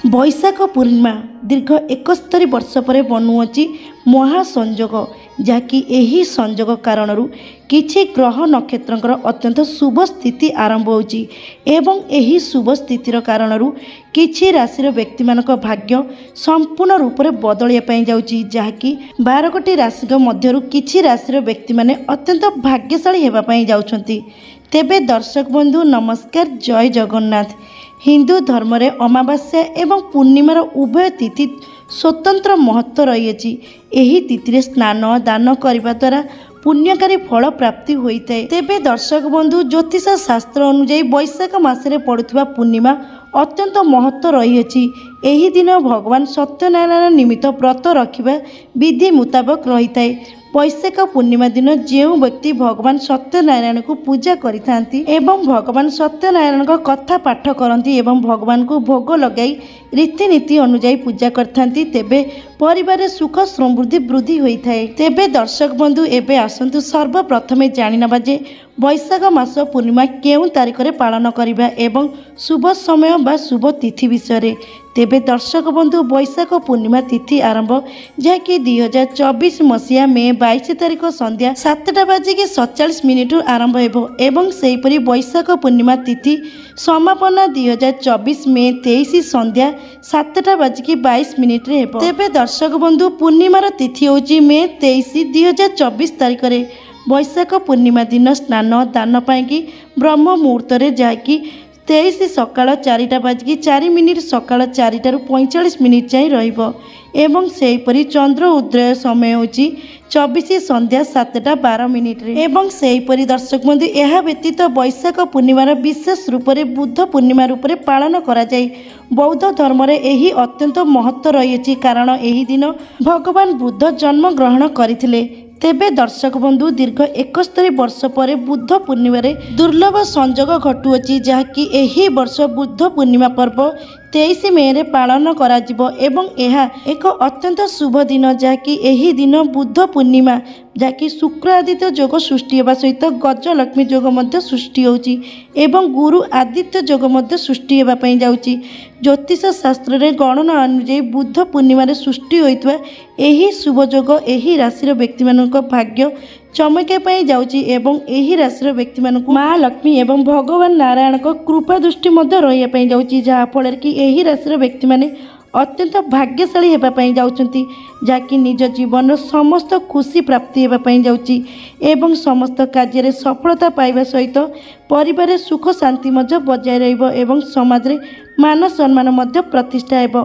बैशाख पूर्णिमा दीर्घ 71 वर्ष पर बनुअछि महासंजोग जहाँकि यही संजोग कारण किछि ग्रह नक्षत्र अत्यंत शुभ स्थिति आरंभ होछि एवं यही शुभ स्थितिर कारण किछि राशि व्यक्ति मानक भाग्य संपूर्ण रूप से बदलिया जाउछि जहाँकि 12 गोटी राशि मध्यरु किछि राशि व्यक्ति माने अत्यंत भाग्यशाली हेबा पई जाउछंती। तेबे दर्शक बंधु नमस्कार, जय जगन्नाथ। हिंदू धर्म रे अमावास्या एवं पूर्णिमार उभय तिथि स्वतंत्र महत्व रही। एही तिथि स्नान दान करने द्वारा पुण्यकारी फल प्राप्ति होता है। तेबे दर्शक बंधु ज्योतिष शास्त्र अनुଯାयी वैशाख मासरे पड़ुवा पूर्णिमा अत्यंत महत्व रही। एही दिन भगवान सत्यनारायण निमित्त व्रत रखिबा विधि मुताबक रही है। वैशाख पूर्णिमा दिन जो व्यक्ति भगवान सत्यनारायण को पूजा करिथांती एवं भगवान सत्यनारायण को कथा पाठ करती एवं भगवान को भोग लगाई रीतिनीति अनुଯାयी पूजा करथांती तेबे परिवार सुख समृद्धि वृद्धि होता है। तेबे दर्शक बंधु एबे आसंतु सर्वप्रथमे जानिनबा जे वैशाख मास पूर्णिमा केउं तारिख रे पालन करिबा एवं शुभ समय बा शुभ तिथि विषय। तेबे दर्शक बंधु वैशाख पूर्णिमा तिथि आरंभ जहाँकि 2024 मसीहा मे 22 तारिख संध्या 7:47 आरंभ हेबो एवं सेहीपरि वैशाख पूर्णिमा तिथि समापन 2024 मे 23 संध्या 7:22 रे हेबो। तेबे दर्शक बंधु पूर्णिमार तिथि होची मे 23 2024 तारिख रे। वैशाख पूर्णिमा दिन स्नान दान पाई ब्रह्म मुहूर्त जहाँकि 23 सकाळ 4:04 सकाळ 4:45 जाए रहिबो एवं सेहीपरि चंद्र उदय समय होची 24 संध्या 7:12 रे। एवं सेहीपरि दर्शक बंधु यह व्यतीत वैशाख पूर्णिमार विशेष रूप से बुद्ध पूर्णिमा रूप से पालन करा जाय। बौद्ध धर्म रे एही अत्यंत महत्व रही कारण एही दिन भगवान बुद्ध जन्म ग्रहण करथिले। तेबे दर्शक बंधु दीर्घ 71 वर्ष पर बुद्ध पूर्णिमा दुर्लभ संजोग घटुअछि जहाँकि एही वर्ष बुद्ध पूर्णिमा पर्व 23 मे रे पालन करा जिवो एवं यह एक अत्यंत शुभ दिन जहाँकि एही दिन बुद्ध पूर्णिमा जहाँकि शुक्र आदित्य जोग सृष्टि होगा सहित गजलक्ष्मी जोग मध्य सृष्टि होउछि एवं गुरु आदित्य जोग मध्य सृष्टि होगा पई जाउछि। ज्योतिष शास्त्र रे गणना अनुଯାयी बुद्ध पूर्णिमा रे सृष्टि होइतवा एही शुभ जोग एही राशि व्यक्ति मानक भाग्य चमके पाई जाउछि एवं एही राशि व्यक्ति मानक माँ लक्ष्मी एवं भगवान नारायण को कृपा दृष्टि मध्य रहिया पाई जाउछि जहाँ फल कि एही राशि व्यक्ति माने अत्यंत भाग्यशाली हेबा पाई जाउछंती जाकि निज जीवन समस्त खुशी प्राप्ति हेबा पाई जाउछि एवं समस्त कार्य रे सफलता पाइबा सहित परिवार सुख शांति मध्य बजाय रहिबो एवं समाज रे मान सम्मान मध्य प्रतिष्ठा हेबो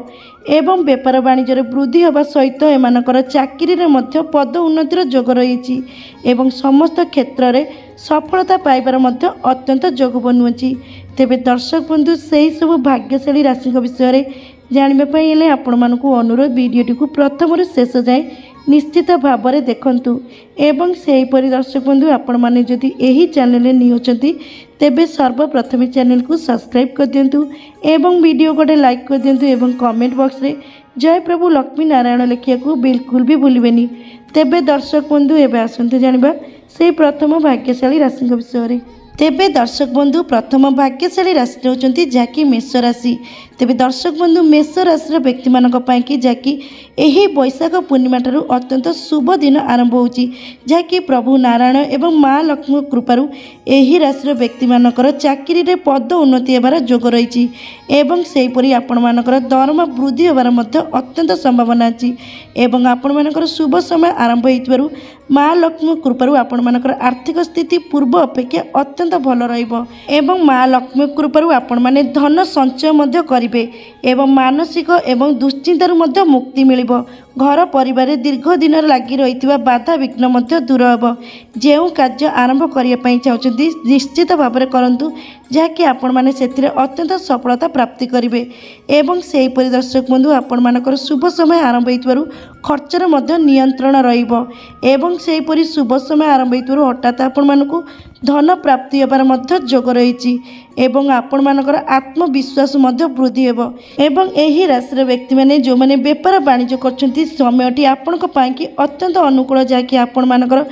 एवं व्यापार वाणिज्य रे वृद्धि होबा सहित एमानकर चाकरी रे मध्य पद उन्नतिर जोग रहिछि एवं समस्त क्षेत्र रे सफलता पाइबार मध्य अत्यंत जोग बनुछि। तेबे दर्शक बंधु सही सब भाग्यशाली राशि विषय रे जानापी आपण मानक अनुरोध वीडियोटी को प्रथम शेष जाए निश्चित भाव में देखंतु एवं सेहीपरि दर्शक बंधु आपण माने जदि एही चैनल नियोचंती तेबे सर्वप्रथम चैनल को सब्सक्राइब कर दियंतु एवं वीडियो गोटे लाइक कर दियंतु एवं कमेंट बॉक्स रे जय प्रभु लक्ष्मी नारायण लिखिया को बिल्कुल भी भूलिबेनी। तेबे दर्शक बंधु एबे आसंतु जानिबा से प्रथम भाग्यशाली राशि विषय। तेबे दर्शक बंधु प्रथम भाग्यशाली राशि होचंती जहाँकि मेष राशि। तेबे दर्शक बंधु मेष राशि व्यक्ति मानक पाई कि जहाँकि एही वैशाख पूर्णिमा ठारू अत्यंत शुभ दिन आरंभ होची जहाँकि प्रभु नारायण एवं माँ लक्ष्मी कृपारू एही राशि व्यक्ति मानकर चाकरी रे पद उन्नति हेबार जोग रही एवं सेहीपरि आपण मानकर दरमा वृद्धि होबार मध्य अत्यंत संभावना अछि एवं आपण मानकर शुभ समय आरंभ होइतबारु माँ लक्ष्मी कृपारू आपण मानकर आर्थिक स्थिति पूर्व अपेक्षा अत्यंत भल रहिबो एवं माँ लक्ष्मी कृपारू आपण माने धन संचय मध्य करिबे एवं मानसिक एवं दुश्चिंतारू मध्य मुक्ति मिलिबो। घर परिवार दीर्घ दिन लगी रही बाधा विघ्न मध्य दूर हेबो। जो कार्य आरंभ करने पाई चाहते निश्चित भाव में करंतु जहाँकि आपण माने सेथिरे अत्यंत सफलता प्राप्ति करिवे एवं सेहीपरि दर्शक बंधु आपण मानकर शुभ समय आरंभ होइतबारु खर्चर मध्य नियंत्रण रहिबो एवं सेहीपरि शुभ समय आरंभ होइतबारु हठात आपण मानकु धन प्राप्ति होबार मध्य जोग रही एवं आपण मानकर आत्मविश्वास मध्य वृद्धि हेबो एवं एही राशि व्यक्ति माने जो माने व्यापार वाणिज्य करछंती समयटी आपणक पाई कि अत्यंत अनुकूल जहाँकि आपण मानकर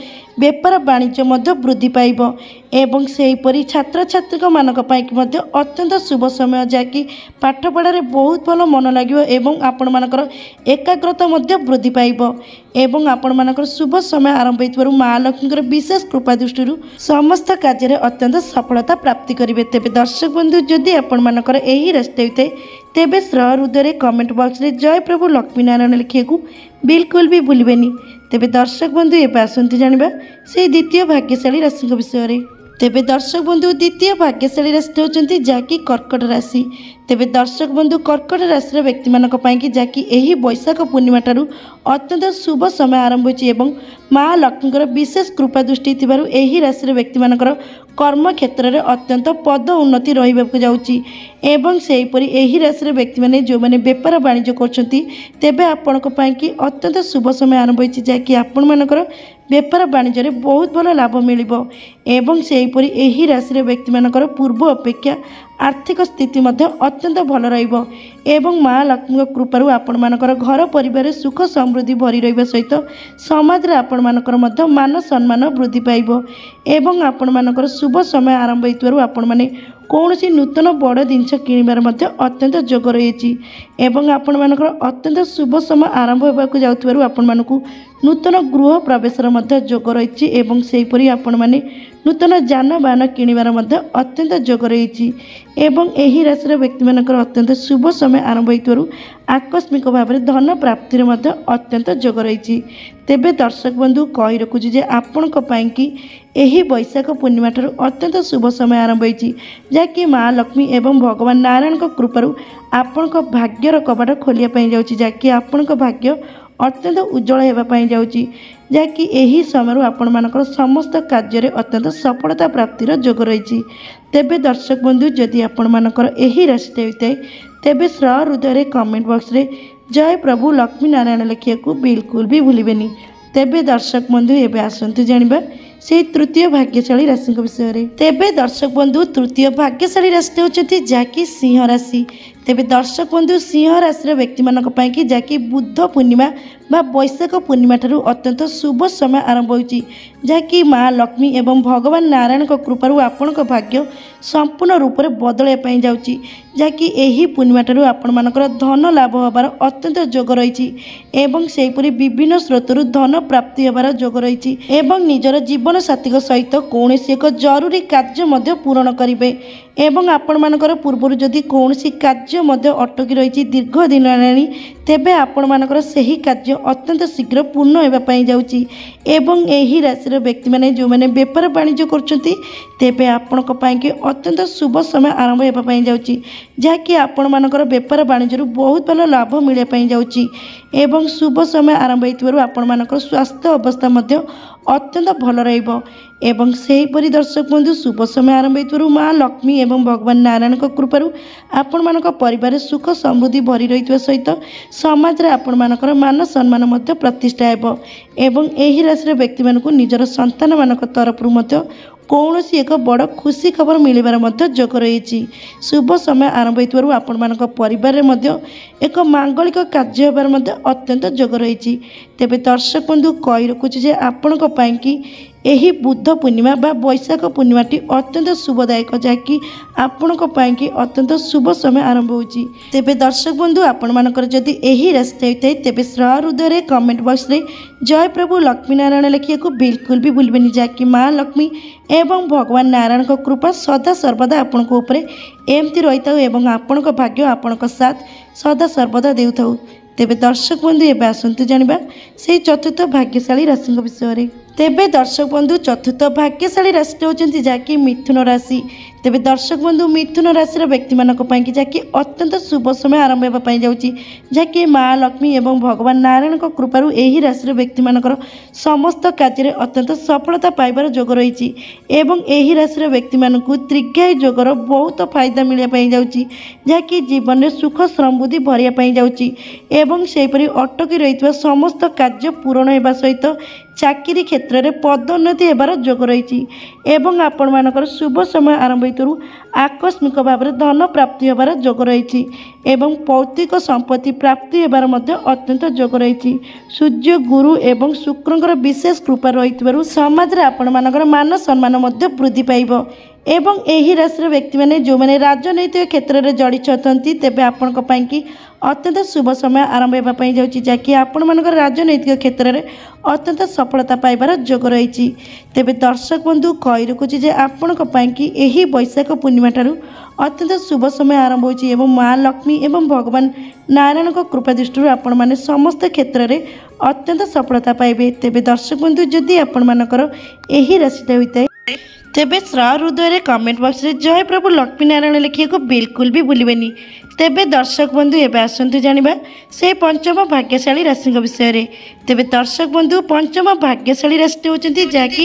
ବେପାର ବାଣିଜ୍ୟ ମଧ୍ୟ ବୃଦ୍ଧି ପାଇବ ଏବଂ ସେହିପରି ଛାତ୍ରଛାତ୍ରୀମାନଙ୍କ ପାଇଁକି ମଧ୍ୟ ଅତ୍ୟନ୍ତ ଶୁଭ ସମୟ, ଯାହାକି ପାଠପଢ଼ାରେ ବହୁତ ଭଲ ମନ ଲାଗିବ ଏବଂ ଆପଣମାନଙ୍କର ଏକାଗ୍ରତା ମଧ୍ୟ ବୃଦ୍ଧି ପାଇବ ଏବଂ ଆପଣମାନଙ୍କର ଶୁଭ ସମୟ ଆରମ୍ଭ ହୋଇଥିବାରୁ ମା' ଲକ୍ଷ୍ମୀଙ୍କର ବିଶେଷ କୃପା ଦୃଷ୍ଟିରୁ ସମସ୍ତ କାର୍ଯ୍ୟରେ ଅତ୍ୟନ୍ତ ସଫଳତା ପ୍ରାପ୍ତି କରିବେ। ତେବେ ଦର୍ଶକ ବନ୍ଧୁ, ଯଦି ଆପଣମାନଙ୍କର ଏହି ରାଶିଟା ହୋଇଥାଏ ତେବେ ସହୃଦୟରେ କମେଣ୍ଟ ବକ୍ସରେ ଜୟ ପ୍ରଭୁ ଲକ୍ଷ୍ମୀନାରାୟଣ ଲେଖିବାକୁ ବିଲକୁଲ ବି ଭୁଲିବେନି। ତେବେ ଦର୍ଶକ ବନ୍ଧୁ, ଏବେ ଆସନ୍ତୁ ଜାଣିବା ସେହି ଦ୍ୱିତୀୟ ଭାଗ୍ୟଶାଳୀ ରାଶିଙ୍କ ବିଷୟରେ। ତେବେ ଦର୍ଶକ ବନ୍ଧୁ, ଦ୍ୱିତୀୟ ଭାଗ୍ୟଶାଳୀ ରାଶିଟି ହେଉଛନ୍ତି ଯାହାକି କର୍କଟ ରାଶି। ତେବେ ଦର୍ଶକ ବନ୍ଧୁ, କର୍କଟ ରାଶିର ବ୍ୟକ୍ତିମାନଙ୍କ ପାଇଁକି ଯାହାକି ଏହି ବୈଶାଖ ପୂର୍ଣ୍ଣିମା ଠାରୁ ଅତ୍ୟନ୍ତ ଶୁଭ ସମୟ ଆରମ୍ଭ ହୋଇଛି ଏବଂ ମା' ଲକ୍ଷ୍ମୀଙ୍କର ବିଶେଷ କୃପା ଦୃଷ୍ଟି ଥିବାରୁ ଏହି ରାଶିର ବ୍ୟକ୍ତିମାନଙ୍କର କର୍ମକ୍ଷେତ୍ରରେ ଅତ୍ୟନ୍ତ ପଦ ଉନ୍ନତି ରହିବାକୁ ଯାଉଛି ଏବଂ ସେହିପରି ଏହି ରାଶିର ବ୍ୟକ୍ତିମାନେ ଯେଉଁମାନେ ବେପାର ବାଣିଜ୍ୟ କରୁଛନ୍ତି ତେବେ ଆପଣଙ୍କ ପାଇଁକି ଅତ୍ୟନ୍ତ ଶୁଭ ସମୟ ଆରମ୍ଭ ହୋଇଛି, ଯାହାକି ଆପଣମାନଙ୍କର ବେପାର ବାଣିଜ୍ୟରେ ବହୁତ ଭଲ ଲାଭ ମିଳିବ ଏବଂ ସେହିପରି ଏହି ରାଶିର ବ୍ୟକ୍ତିମାନଙ୍କର ପୂର୍ବ ଅପେକ୍ଷା ଆର୍ଥିକ ସ୍ଥିତି ମଧ୍ୟ ଅତ୍ୟନ୍ତ ଭଲ ରହିବ ଏବଂ ମା' ଲକ୍ଷ୍ମୀଙ୍କ କୃପାରୁ ଆପଣମାନଙ୍କର ଘର ପରିବାରରେ ସୁଖ ସମୃଦ୍ଧି ଭରି ରହିବା ସହିତ ସମାଜରେ ଆପଣମାନଙ୍କର ମଧ୍ୟ ମାନ ସମ୍ମାନ ବୃଦ୍ଧି ପାଇବ ଏବଂ ଆପଣମାନଙ୍କର ଶୁଭ ସମୟ ଆରମ୍ଭ ହୋଇଥିବାରୁ ଆପଣମାନେ କୌଣସି ନୂତନ ବଡ଼ ଜିନିଷ କିଣିବାର ମଧ୍ୟ ଅତ୍ୟନ୍ତ ଯୋଗ ରହିଛି ଏବଂ ଆପଣମାନଙ୍କର ଅତ୍ୟନ୍ତ ଶୁଭ ସମୟ ଆରମ୍ଭ ହେବାକୁ ଯାଉଥିବାରୁ ଆପଣମାନଙ୍କୁ ନୂତନ ଗୃହ ପ୍ରବେଶର ମଧ୍ୟ ଯୋଗ ରହିଛି ଏବଂ ସେହିପରି ଆପଣମାନେ ନୂତନ ଯାନବାହନ କିଣିବାର ମଧ୍ୟ ଅତ୍ୟନ୍ତ ଯୋଗ ରହିଛି ଏବଂ ଏହି ରାଶିର ବ୍ୟକ୍ତିମାନଙ୍କର ଅତ୍ୟନ୍ତ ଶୁଭ ସମୟ ଆରମ୍ଭ ହୋଇଥିବାରୁ ଆକସ୍ମିକ ଭାବରେ ଧନ ପ୍ରାପ୍ତିର ମଧ୍ୟ ଅତ୍ୟନ୍ତ ଯୋଗ ରହିଛି। ତେବେ ଦର୍ଶକ ବନ୍ଧୁ, କହି ରଖୁଛି ଯେ ଆପଣଙ୍କ ପାଇଁକି ଏହି ବୈଶାଖ ପୂର୍ଣ୍ଣିମା ଠାରୁ ଅତ୍ୟନ୍ତ ଶୁଭ ସମୟ ଆରମ୍ଭ ହୋଇଛି, ଯାହାକି ମା' ଲକ୍ଷ୍ମୀ ଏବଂ ଭଗବାନ ନାରାୟଣଙ୍କ କୃପାରୁ ଆପଣଙ୍କ ଭାଗ୍ୟର କବାଟ ଖୋଲିବା ପାଇଁ ଯାଉଛି, ଯାହାକି ଆପଣଙ୍କ ଭାଗ୍ୟ ଅତ୍ୟନ୍ତ ଉଜ୍ଜଳ ହେବା ପାଇଁ ଯାଉଛି, ଯାହାକି ଏହି ସମୟରୁ ଆପଣମାନଙ୍କର ସମସ୍ତ କାର୍ଯ୍ୟରେ ଅତ୍ୟନ୍ତ ସଫଳତା ପ୍ରାପ୍ତିର ଯୋଗ ରହିଛି। ତେବେ ଦର୍ଶକ ବନ୍ଧୁ, ଯଦି ଆପଣମାନଙ୍କର ଏହି ରାଶିଟା ହୋଇଥାଏ ତେବେ ସହୃଦୟରେ କମେଣ୍ଟ ବକ୍ସରେ ଜୟ ପ୍ରଭୁ ଲକ୍ଷ୍ମୀନାରାୟଣ ଲେଖିବାକୁ ବିଲକୁଲ ବି ଭୁଲିବେନି। ତେବେ ଦର୍ଶକ ବନ୍ଧୁ, ଏବେ ଆସନ୍ତୁ ଜାଣିବା ସେହି ତୃତୀୟ ଭାଗ୍ୟଶାଳୀ ରାଶିଙ୍କ ବିଷୟରେ। ତେବେ ଦର୍ଶକ ବନ୍ଧୁ, ତୃତୀୟ ଭାଗ୍ୟଶାଳୀ ରାଶିଟି ହେଉଛନ୍ତି ଯାହାକି ସିଂହ ରାଶି। ତେବେ ଦର୍ଶକ ବନ୍ଧୁ, ସିଂହ ରାଶିର ବ୍ୟକ୍ତିମାନଙ୍କ ପାଇଁକି ଯାହାକି ବୁଦ୍ଧ ପୂର୍ଣ୍ଣିମା ବା ବୈଶାଖ ପୂର୍ଣ୍ଣିମା ଠାରୁ ଅତ୍ୟନ୍ତ ଶୁଭ ସମୟ ଆରମ୍ଭ ହେଉଛି, ଯାହାକି ମା' ଲକ୍ଷ୍ମୀ ଏବଂ ଭଗବାନ ନାରାୟଣଙ୍କ କୃପାରୁ ଆପଣଙ୍କ ଭାଗ୍ୟ ସମ୍ପୂର୍ଣ୍ଣ ରୂପରେ ବଦଳାଇବା ପାଇଁ ଯାଉଛି, ଯାହାକି ଏହି ପୂର୍ଣ୍ଣିମା ଠାରୁ ଆପଣମାନଙ୍କର ଧନ ଲାଭ ହେବାର ଅତ୍ୟନ୍ତ ଯୋଗ ରହିଛି ଏବଂ ସେହିପରି ବିଭିନ୍ନ ସ୍ରୋତରୁ ଧନ ପ୍ରାପ୍ତି ହେବାର ଯୋଗ ରହିଛି ଏବଂ ନିଜର ଜୀବନସାଥୀଙ୍କ ସହିତ କୌଣସି ଏକ ଜରୁରୀ କାର୍ଯ୍ୟ ମଧ୍ୟ ପୂରଣ କରିବେ ଏବଂ ଆପଣମାନଙ୍କର ପୂର୍ବରୁ ଯଦି କୌଣସି କାର୍ଯ୍ୟ ମଧ୍ୟ ଅଟକି ରହିଛି ଦୀର୍ଘ ଦିନ ହେଲାଣି ତେବେ ଆପଣମାନଙ୍କର ସେହି କାର୍ଯ୍ୟ ଅତ୍ୟନ୍ତ ଶୀଘ୍ର ପୂର୍ଣ୍ଣ ହେବା ପାଇଁ ଯାଉଛି ଏବଂ ଏହି ରାଶିର ବ୍ୟକ୍ତିମାନେ ଯେଉଁମାନେ ବେପାର ବାଣିଜ୍ୟ କରୁଛନ୍ତି ତେବେ ଆପଣଙ୍କ ପାଇଁକି ଅତ୍ୟନ୍ତ ଶୁଭ ସମୟ ଆରମ୍ଭ ହେବା ପାଇଁ ଯାଉଛି, ଯାହାକି ଆପଣମାନଙ୍କର ବେପାର ବାଣିଜ୍ୟରୁ ବହୁତ ଭଲ ଲାଭ ମିଳିବା ପାଇଁ ଯାଉଛି ଏବଂ ଶୁଭ ସମୟ ଆରମ୍ଭ ହୋଇଥିବାରୁ ଆପଣମାନଙ୍କର ସ୍ୱାସ୍ଥ୍ୟ ଅବସ୍ଥା ମଧ୍ୟ ଅତ୍ୟନ୍ତ ଭଲ ରହିବ ଏବଂ ସେହିପରି ଦର୍ଶକ ବନ୍ଧୁ, ଶୁଭ ସମୟ ଆରମ୍ଭ ହୋଇଥିବାରୁ ମା' ଲକ୍ଷ୍ମୀ ଏବଂ ଭଗବାନ ନାରାୟଣଙ୍କ କୃପାରୁ ଆପଣମାନଙ୍କ ପରିବାରରେ ସୁଖ ସମୃଦ୍ଧି ଭରି ରହିଥିବା ସହିତ ସମାଜରେ ଆପଣମାନଙ୍କର ମାନ ସମ୍ମାନ ମଧ୍ୟ ପ୍ରତିଷ୍ଠା ହେବ ଏବଂ ଏହି ରାଶିର ବ୍ୟକ୍ତିମାନଙ୍କୁ ନିଜର ସନ୍ତାନମାନଙ୍କ ତରଫରୁ ମଧ୍ୟ କୌଣସି ଏକ ବଡ଼ ଖୁସି ଖବର ମିଳିବାର ମଧ୍ୟ ଯୋଗ ରହିଛି। ଶୁଭ ସମୟ ଆରମ୍ଭ ହୋଇଥିବାରୁ ଆପଣମାନଙ୍କ ପରିବାରରେ ମଧ୍ୟ ଏକ ମାଙ୍ଗଳିକ କାର୍ଯ୍ୟ ହେବାର ମଧ୍ୟ ଅତ୍ୟନ୍ତ ଯୋଗ ରହିଛି। ତେବେ ଦର୍ଶକ ବନ୍ଧୁ, କହି ରଖୁଛି ଯେ ଆପଣଙ୍କ ପାଇଁକି ଏହି ବୁଦ୍ଧ ପୂର୍ଣ୍ଣିମା ବା ବୈଶାଖ ପୂର୍ଣ୍ଣିମାଟି ଅତ୍ୟନ୍ତ ଶୁଭଦାୟକ, ଯାହାକି ଆପଣଙ୍କ ପାଇଁକି ଅତ୍ୟନ୍ତ ଶୁଭ ସମୟ ଆରମ୍ଭ ହେଉଛି। ତେବେ ଦର୍ଶକ ବନ୍ଧୁ, ଆପଣମାନଙ୍କର ଯଦି ଏହି ରାଶିଟା ହୋଇଥାଏ ତେବେ ସହୃଦୟରେ କମେଣ୍ଟ ବକ୍ସରେ ଜୟ ପ୍ରଭୁ ଲକ୍ଷ୍ମୀନାରାୟଣ ଲେଖିବାକୁ ବିଲକୁଲ ବି ଭୁଲିବେନି, ଯାହାକି ମା' ଲକ୍ଷ୍ମୀ ଏବଂ ଭଗବାନ ନାରାୟଣଙ୍କ କୃପା ସଦା ସର୍ବଦା ଆପଣଙ୍କ ଉପରେ ଏମିତି ରହିଥାଉ ଏବଂ ଆପଣଙ୍କ ଭାଗ୍ୟ ଆପଣଙ୍କ ସାଥ ସଦା ସର୍ବଦା ଦେଉଥାଉ। ତେବେ ଦର୍ଶକ ବନ୍ଧୁ, ଏବେ ଆସନ୍ତୁ ଜାଣିବା ସେହି ଚତୁର୍ଥ ଭାଗ୍ୟଶାଳୀ ରାଶିଙ୍କ ବିଷୟରେ। ତେବେ ଦର୍ଶକ ବନ୍ଧୁ, ଚତୁର୍ଥ ଭାଗ୍ୟଶାଳୀ ରାଶିଟି ହେଉଛନ୍ତି ଯାହାକି ମିଥୁନ ରାଶି। ତେବେ ଦର୍ଶକ ବନ୍ଧୁ, ମିଥୁନ ରାଶିର ବ୍ୟକ୍ତିମାନଙ୍କ ପାଇଁକି ଯାହାକି ଅତ୍ୟନ୍ତ ଶୁଭ ସମୟ ଆରମ୍ଭ ହେବା ପାଇଁ ଯାଉଛି, ଯାହାକି ମା' ଲକ୍ଷ୍ମୀ ଏବଂ ଭଗବାନ ନାରାୟଣଙ୍କ କୃପାରୁ ଏହି ରାଶିର ବ୍ୟକ୍ତିମାନଙ୍କର ସମସ୍ତ କାର୍ଯ୍ୟରେ ଅତ୍ୟନ୍ତ ସଫଳତା ପାଇବାର ଯୋଗ ରହିଛି ଏବଂ ଏହି ରାଶିର ବ୍ୟକ୍ତିମାନଙ୍କୁ ଦୀର୍ଘାୟୁ ଯୋଗର ବହୁତ ଫାଇଦା ମିଳିବା ପାଇଁ ଯାଉଛି, ଯାହାକି ଜୀବନରେ ସୁଖ ସମୃଦ୍ଧି ଭରିବା ପାଇଁ ଯାଉଛି ଏବଂ ସେହିପରି ଅଟକି ରହିଥିବା ସମସ୍ତ କାର୍ଯ୍ୟ ପୂରଣ ହେବା ସହିତ ଚାକିରି କ୍ଷେତ୍ରରେ ପଦୋନ୍ନତି ହେବାର ଯୋଗ ରହିଛି ଏବଂ ଆପଣମାନଙ୍କର ଶୁଭ ସମୟ ଆରମ୍ଭ ହେତୁରୁ ଆକସ୍ମିକ ଭାବରେ ଧନ ପ୍ରାପ୍ତି ହେବାର ଯୋଗ ରହିଛି ଏବଂ ପୈତୃକ ସମ୍ପତ୍ତି ପ୍ରାପ୍ତି ହେବାର ମଧ୍ୟ ଅତ୍ୟନ୍ତ ଯୋଗ ରହିଛି। ସୂର୍ଯ୍ୟ, ଗୁରୁ ଏବଂ ଶୁକ୍ରଙ୍କର ବିଶେଷ କୃପା ରହିଥିବାରୁ ସମାଜରେ ଆପଣମାନଙ୍କର ମାନ ସମ୍ମାନ ମଧ୍ୟ ବୃଦ୍ଧି ପାଇବ ଏବଂ ଏହି ରାଶିର ବ୍ୟକ୍ତିମାନେ ଯେଉଁମାନେ ରାଜନୈତିକ କ୍ଷେତ୍ରରେ ଜଡ଼ିତ ଅଛନ୍ତି ତେବେ ଆପଣଙ୍କ ପାଇଁକି ଅତ୍ୟନ୍ତ ଶୁଭ ସମୟ ଆରମ୍ଭ ହେବା ପାଇଁ ଯାଉଛି, ଯାହାକି ଆପଣମାନଙ୍କର ରାଜନୈତିକ କ୍ଷେତ୍ରରେ ଅତ୍ୟନ୍ତ ସଫଳତା ପାଇବାର ଯୋଗ ରହିଛି। ତେବେ ଦର୍ଶକ ବନ୍ଧୁ କହି ରଖୁଛି ଯେ ଆପଣଙ୍କ ପାଇଁକି ଏହି ବୈଶାଖ ପୂର୍ଣ୍ଣିମା ଠାରୁ ଅତ୍ୟନ୍ତ ଶୁଭ ସମୟ ଆରମ୍ଭ ହେଉଛି ଏବଂ ମା ଲକ୍ଷ୍ମୀ ଏବଂ ଭଗବାନ ନାରାୟଣଙ୍କ କୃପା ଦୃଷ୍ଟିରୁ ଆପଣମାନେ ସମସ୍ତ କ୍ଷେତ୍ରରେ ଅତ୍ୟନ୍ତ ସଫଳତା ପାଇବେ। ତେବେ ଦର୍ଶକ ବନ୍ଧୁ ଯଦି ଆପଣମାନଙ୍କର ଏହି ରାଶିଟା ହୋଇଥାଏ ତେବେ ହୃଦୟରେ କମେଣ୍ଟ ବକ୍ସରେ ଜୟ ପ୍ରଭୁ ଲକ୍ଷ୍ମୀ ନାରାୟଣ ଲେଖିବାକୁ ବିଲକୁଲ ବି ଭୁଲିବେନି। ତେବେ ଦର୍ଶକ ବନ୍ଧୁ ଏବେ ଆସନ୍ତୁ ଜାଣିବା ସେହି ପଞ୍ଚମ ଭାଗ୍ୟଶାଳୀ ରାଶିଙ୍କ ବିଷୟରେ। ତେବେ ଦର୍ଶକ ବନ୍ଧୁ ପଞ୍ଚମ ଭାଗ୍ୟଶାଳୀ ରାଶିଟି ହେଉଛନ୍ତି ଯାହାକି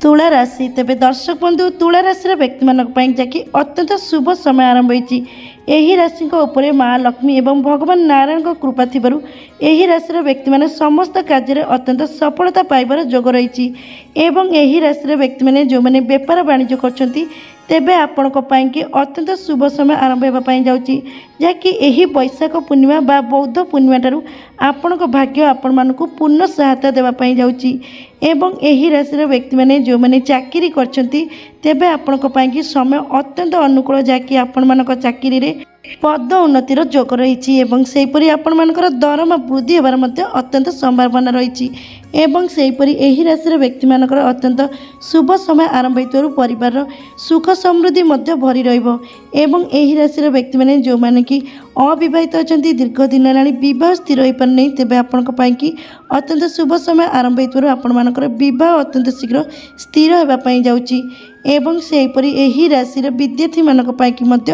ତୁଳା ରାଶି। ତେବେ ଦର୍ଶକ ବନ୍ଧୁ ତୁଳା ରାଶିର ବ୍ୟକ୍ତିମାନଙ୍କ ପାଇଁ ଯାହାକି ଅତ୍ୟନ୍ତ ଶୁଭ ସମୟ ଆରମ୍ଭ ହୋଇଛି। ଏହି ରାଶିଙ୍କ ଉପରେ ମା ଲକ୍ଷ୍ମୀ ଏବଂ ଭଗବାନ ନାରାୟଣଙ୍କ କୃପା ଥିବାରୁ ଏହି ରାଶିର ବ୍ୟକ୍ତିମାନେ ସମସ୍ତ କାର୍ଯ୍ୟରେ ଅତ୍ୟନ୍ତ ସଫଳତା ପାଇବାର ଯୋଗ ରହିଛି ଏବଂ ଏହି ରାଶିର ବ୍ୟକ୍ତିମାନେ ଯେଉଁମାନେ ବେପାର ବାଣିଜ୍ୟ କରୁଛନ୍ତି ତେବେ ଆପଣଙ୍କ ପାଇଁକି ଅତ୍ୟନ୍ତ ଶୁଭ ସମୟ ଆରମ୍ଭ ହେବା ପାଇଁ ଯାଉଛି, ଯାହାକି ଏହି ବୈଶାଖ ପୂର୍ଣ୍ଣିମା ବା ବୌଦ୍ଧ ପୂର୍ଣ୍ଣିମା ଠାରୁ ଆପଣଙ୍କ ଭାଗ୍ୟ ଆପଣମାନଙ୍କୁ ପୂର୍ଣ୍ଣ ସହାୟତା ଦେବା ପାଇଁ ଯାଉଛି ଏବଂ ଏହି ରାଶିର ବ୍ୟକ୍ତିମାନେ ଯେଉଁମାନେ ଚାକିରି କରିଛନ୍ତି ତେବେ ଆପଣଙ୍କ ପାଇଁକି ସମୟ ଅତ୍ୟନ୍ତ ଅନୁକୂଳ, ଯାହାକି ଆପଣମାନଙ୍କ ଚାକିରିରେ ପଦ ଉନ୍ନତିର ଯୋଗ ରହିଛି ଏବଂ ସେହିପରି ଆପଣମାନଙ୍କର ଦରମା ବୃଦ୍ଧି ହେବାର ମଧ୍ୟ ଅତ୍ୟନ୍ତ ସମ୍ଭାବନା ରହିଛି ଏବଂ ସେହିପରି ଏହି ରାଶିର ବ୍ୟକ୍ତିମାନଙ୍କର ଅତ୍ୟନ୍ତ ଶୁଭ ସମୟ ଆରମ୍ଭ ହେଉଥିବାରୁ ପରିବାରର ସୁଖ ସମୃଦ୍ଧି ମଧ୍ୟ ଭରି ରହିବ ଏବଂ ଏହି ରାଶିର ବ୍ୟକ୍ତିମାନେ ଯେଉଁମାନେ କି ଅବିବାହିତ ଅଛନ୍ତି, ଦୀର୍ଘ ଦିନ ହେଲାଣି ବିବାହ ସ୍ଥିର ହୋଇପାରୁନାହିଁ ତେବେ ଆପଣଙ୍କ ପାଇଁକି ଅତ୍ୟନ୍ତ ଶୁଭ ସମୟ ଆରମ୍ଭ ହେଉଥିବାରୁ ଆପଣମାନଙ୍କର ବିବାହ ଅତ୍ୟନ୍ତ ଶୀଘ୍ର ସ୍ଥିର ହେବା ପାଇଁ ଯାଉଛି ଏବଂ ସେହିପରି ଏହି ରାଶିର ବିଦ୍ୟାର୍ଥୀମାନଙ୍କ ପାଇଁକି ମଧ୍ୟ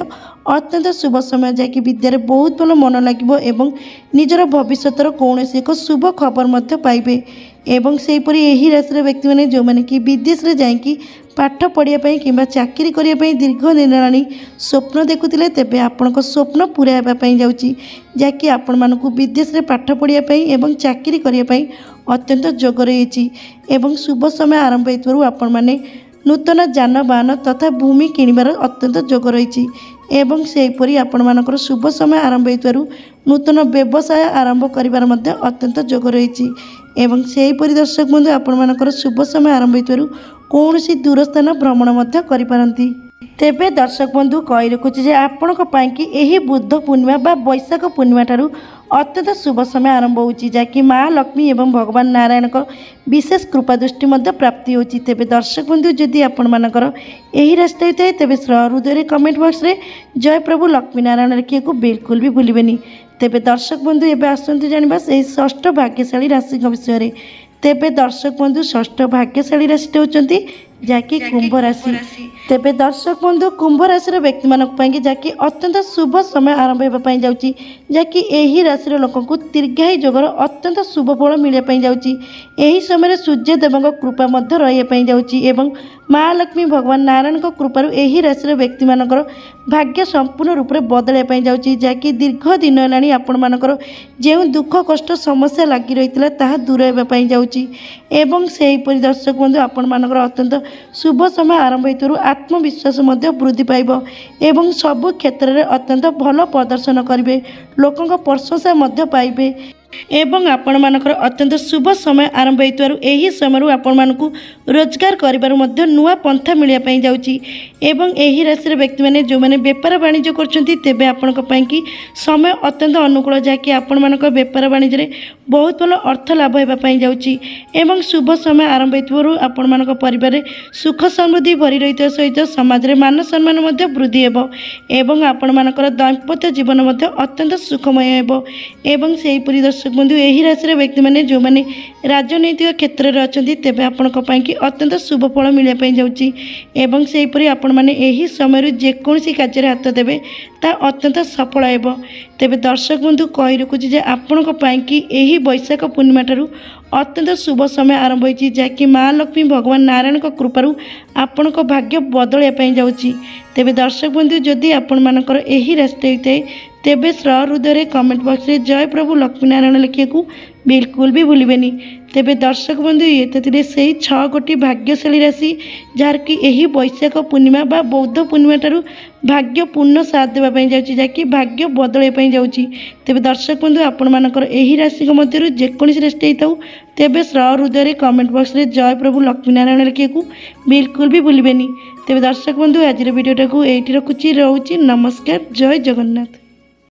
ଅତ୍ୟନ୍ତ ଶୁଭ ସମୟ, ଯାହାକି ବିଦ୍ୟାରେ ବହୁତ ଭଲ ମନ ଲାଗିବ ଏବଂ ନିଜର ଭବିଷ୍ୟତର କୌଣସି ଏକ ଶୁଭ ଖବର ମଧ୍ୟ ପାଇବେ ଏବଂ ସେହିପରି ଏହି ରାଶିର ବ୍ୟକ୍ତିମାନେ ଯେଉଁମାନେ କି ବିଦେଶରେ ଯାଇକି ପାଠ ପଢ଼ିବା ପାଇଁ କିମ୍ବା ଚାକିରି କରିବା ପାଇଁ ଦୀର୍ଘ ଦିନ ହେଲାଣି ସ୍ୱପ୍ନ ଦେଖୁଥିଲେ ତେବେ ଆପଣଙ୍କ ସ୍ୱପ୍ନ ପୂରା ହେବା ପାଇଁ ଯାଉଛି, ଯାହାକି ଆପଣମାନଙ୍କୁ ବିଦେଶରେ ପାଠ ପଢ଼ିବା ପାଇଁ ଏବଂ ଚାକିରି କରିବା ପାଇଁ ଅତ୍ୟନ୍ତ ଯୋଗ ରହିଛି ଏବଂ ଶୁଭ ସମୟ ଆରମ୍ଭ ହେଉଥିବାରୁ ଆପଣମାନେ ନୂତନ ଯାନବାହନ ତଥା ଭୂମି କିଣିବାର ଅତ୍ୟନ୍ତ ଯୋଗ ରହିଛି ଏବଂ ସେହିପରି ଆପଣମାନଙ୍କର ଶୁଭ ସମୟ ଆରମ୍ଭ ହେଉଥିବାରୁ ନୂତନ ବ୍ୟବସାୟ ଆରମ୍ଭ କରିବାର ମଧ୍ୟ ଅତ୍ୟନ୍ତ ଯୋଗ ରହିଛି ଏବଂ ସେହିପରି ଦର୍ଶକ ବନ୍ଧୁ ଆପଣମାନଙ୍କର ଶୁଭ ସମୟ ଆରମ୍ଭ ହେଉଥିବାରୁ କୌଣସି ଦୂର ସ୍ଥାନ ଭ୍ରମଣ ମଧ୍ୟ କରିପାରନ୍ତି। ତେବେ ଦର୍ଶକ ବନ୍ଧୁ କହି ରଖୁଛି ଯେ ଆପଣଙ୍କ ପାଇଁକି ଏହି ବୁଦ୍ଧ ପୂର୍ଣ୍ଣିମା ବା ବୈଶାଖ ପୂର୍ଣ୍ଣିମା ଠାରୁ ଅତ୍ୟନ୍ତ ଶୁଭ ସମୟ ଆରମ୍ଭ ହେଉଛି, ଯାହାକି ମା ଲକ୍ଷ୍ମୀ ଏବଂ ଭଗବାନ ନାରାୟଣଙ୍କ ବିଶେଷ କୃପା ଦୃଷ୍ଟି ମଧ୍ୟ ପ୍ରାପ୍ତି ହେଉଛି। ତେବେ ଦର୍ଶକ ବନ୍ଧୁ ଯଦି ଆପଣମାନଙ୍କର ଏହି ରାଶିଟା ହୋଇଥାଏ ତେବେ ହୃଦୟରେ କମେଣ୍ଟ ବକ୍ସରେ ଜୟ ପ୍ରଭୁ ଲକ୍ଷ୍ମୀ ନାରାୟଣ ଲେଖିବାକୁ ବିଲକୁଲ ବି ଭୁଲିବେନି। ତେବେ ଦର୍ଶକ ବନ୍ଧୁ ଏବେ ଆସନ୍ତୁ ଜାଣିବା ସେହି ଷଷ୍ଠ ଭାଗ୍ୟଶାଳୀ ରାଶିଙ୍କ ବିଷୟରେ। ତେବେ ଦର୍ଶକ ବନ୍ଧୁ ଷଷ୍ଠ ଭାଗ୍ୟଶାଳୀ ରାଶିଟା ହେଉଛନ୍ତି ଯାହାକି କୁମ୍ଭ ରାଶି। ତେବେ ଦର୍ଶକ ବନ୍ଧୁ କୁମ୍ଭ ରାଶିର ବ୍ୟକ୍ତିମାନଙ୍କ ପାଇଁକି ଯାହାକି ଅତ୍ୟନ୍ତ ଶୁଭ ସମୟ ଆରମ୍ଭ ହେବା ପାଇଁ ଯାଉଛି, ଯାହାକି ଏହି ରାଶିର ଲୋକଙ୍କୁ ଦୀର୍ଘାୟୁ ଯୋଗର ଅତ୍ୟନ୍ତ ଶୁଭ ଫଳ ମିଳିବା ପାଇଁ ଯାଉଛି। ଏହି ସମୟରେ ସୂର୍ଯ୍ୟଦେବଙ୍କ କୃପା ମଧ୍ୟ ରହିବା ପାଇଁ ଯାଉଛି ଏବଂ ମା ଲକ୍ଷ୍ମୀ ଭଗବାନ ନାରାୟଣଙ୍କ କୃପାରୁ ଏହି ରାଶିର ବ୍ୟକ୍ତିମାନଙ୍କର ଭାଗ୍ୟ ସମ୍ପୂର୍ଣ୍ଣ ରୂପରେ ବଦଳାଇବା ପାଇଁ ଯାଉଛି, ଯାହାକି ଦୀର୍ଘ ଦିନ ହେଲାଣି ଆପଣମାନଙ୍କର ଯେଉଁ ଦୁଃଖ କଷ୍ଟ ସମସ୍ୟା ଲାଗି ରହିଥିଲା ତାହା ଦୂର ହେବା ପାଇଁ ଯାଉଛି ଏବଂ ସେହିପରି ଦର୍ଶକ ବନ୍ଧୁ ଆପଣମାନଙ୍କର ଅତ୍ୟନ୍ତ ଶୁଭ ସମୟ ଆରମ୍ଭ ହେଉଥିବାରୁ ଆତ୍ମବିଶ୍ୱାସ ମଧ୍ୟ ବୃଦ୍ଧି ପାଇବ ଏବଂ ସବୁ କ୍ଷେତ୍ରରେ ଅତ୍ୟନ୍ତ ଭଲ ପ୍ରଦର୍ଶନ କରିବେ, ଲୋକଙ୍କ ପ୍ରଶଂସା ମଧ୍ୟ ପାଇବେ ଏବଂ ଆପଣମାନଙ୍କର ଅତ୍ୟନ୍ତ ଶୁଭ ସମୟ ଆରମ୍ଭ ହେଉଥିବାରୁ ଏହି ସମୟରୁ ଆପଣମାନଙ୍କୁ ରୋଜଗାର କରିବାରୁ ମଧ୍ୟ ନୂଆ ପନ୍ଥା ମିଳିବା ପାଇଁ ଯାଉଛି ଏବଂ ଏହି ରାଶିର ବ୍ୟକ୍ତିମାନେ ଯେଉଁମାନେ ବେପାର ବାଣିଜ୍ୟ କରୁଛନ୍ତି ତେବେ ଆପଣଙ୍କ ପାଇଁକି ସମୟ ଅତ୍ୟନ୍ତ ଅନୁକୂଳ, ଯାହାକି ଆପଣମାନଙ୍କ ବେପାର ବାଣିଜ୍ୟରେ ବହୁତ ଭଲ ଅର୍ଥ ଲାଭ ହେବା ପାଇଁ ଯାଉଛି ଏବଂ ଶୁଭ ସମୟ ଆରମ୍ଭ ହେଉଥିବାରୁ ଆପଣମାନଙ୍କ ପରିବାରରେ ସୁଖ ସମୃଦ୍ଧି ଭରି ରହିଥିବା ସହିତ ସମାଜରେ ମାନ ସମ୍ମାନ ମଧ୍ୟ ବୃଦ୍ଧି ହେବ ଏବଂ ଆପଣମାନଙ୍କର ଦାମ୍ପତ୍ୟ ଜୀବନ ମଧ୍ୟ ଅତ୍ୟନ୍ତ ସୁଖମୟ ହେବ ଏବଂ ସେହିପରି ଦର୍ଶକ ବନ୍ଧୁ ଏହି ରାଶିର ବ୍ୟକ୍ତିମାନେ ଯେଉଁମାନେ ରାଜନୈତିକ କ୍ଷେତ୍ରରେ ଅଛନ୍ତି ତେବେ ଆପଣଙ୍କ ପାଇଁକି ଅତ୍ୟନ୍ତ ଶୁଭ ଫଳ ମିଳିବା ପାଇଁ ଯାଉଛି ଏବଂ ସେହିପରି ଆପଣମାନେ ଏହି ସମୟରୁ ଯେକୌଣସି କାର୍ଯ୍ୟରେ ହାତ ଦେବେ ତାହା ଅତ୍ୟନ୍ତ ସଫଳ ହେବ। ତେବେ ଦର୍ଶକ ବନ୍ଧୁ କହି ରଖୁଛି ଯେ ଆପଣଙ୍କ ପାଇଁକି ଏହି ବୈଶାଖ ପୂର୍ଣ୍ଣିମା ଠାରୁ ଅତ୍ୟନ୍ତ ଶୁଭ ସମୟ ଆରମ୍ଭ ହୋଇଛି, ଯାହାକି ମା ଲକ୍ଷ୍ମୀ ଭଗବାନ ନାରାୟଣଙ୍କ କୃପାରୁ ଆପଣଙ୍କ ଭାଗ୍ୟ ବଦଳାଇବା ପାଇଁ ଯାଉଛି। ତେବେ ଦର୍ଶକ ବନ୍ଧୁ ଯଦି ଆପଣମାନଙ୍କର ଏହି ରାଶିଟା ହୋଇଥାଏ ତେବେ ହୃଦୟରେ କମେଣ୍ଟ ବକ୍ସରେ ଜୟ ପ୍ରଭୁ ଲକ୍ଷ୍ମୀ ନାରାୟଣ ଲେଖିବାକୁ बिल्कुल भी भूलिबेनी। तेबे दर्शक बंधु ये तो थे से 6 गोटी भाग्यशाली राशि जार कि यही वैशाख पूर्णिमा बा बौद्ध पूर्णिमा ठारू भाग्य पूर्ण साथ देवाई जाऊँगी जहाँकि भाग्य बदलवाई जाऊँगी। तेबे दर्शक बंधु आपण मानकर यही राशि मध्य जेकोसी राशि होता तेबे हृदय कमेंट बॉक्स रे जय प्रभु लक्ष्मीनारायण लिखा बिल्कुल भी भूलिबेनी। तेबे दर्शक बंधु आज भिडियोटा को ये रखुची रोची नमस्कार जय जगन्नाथ।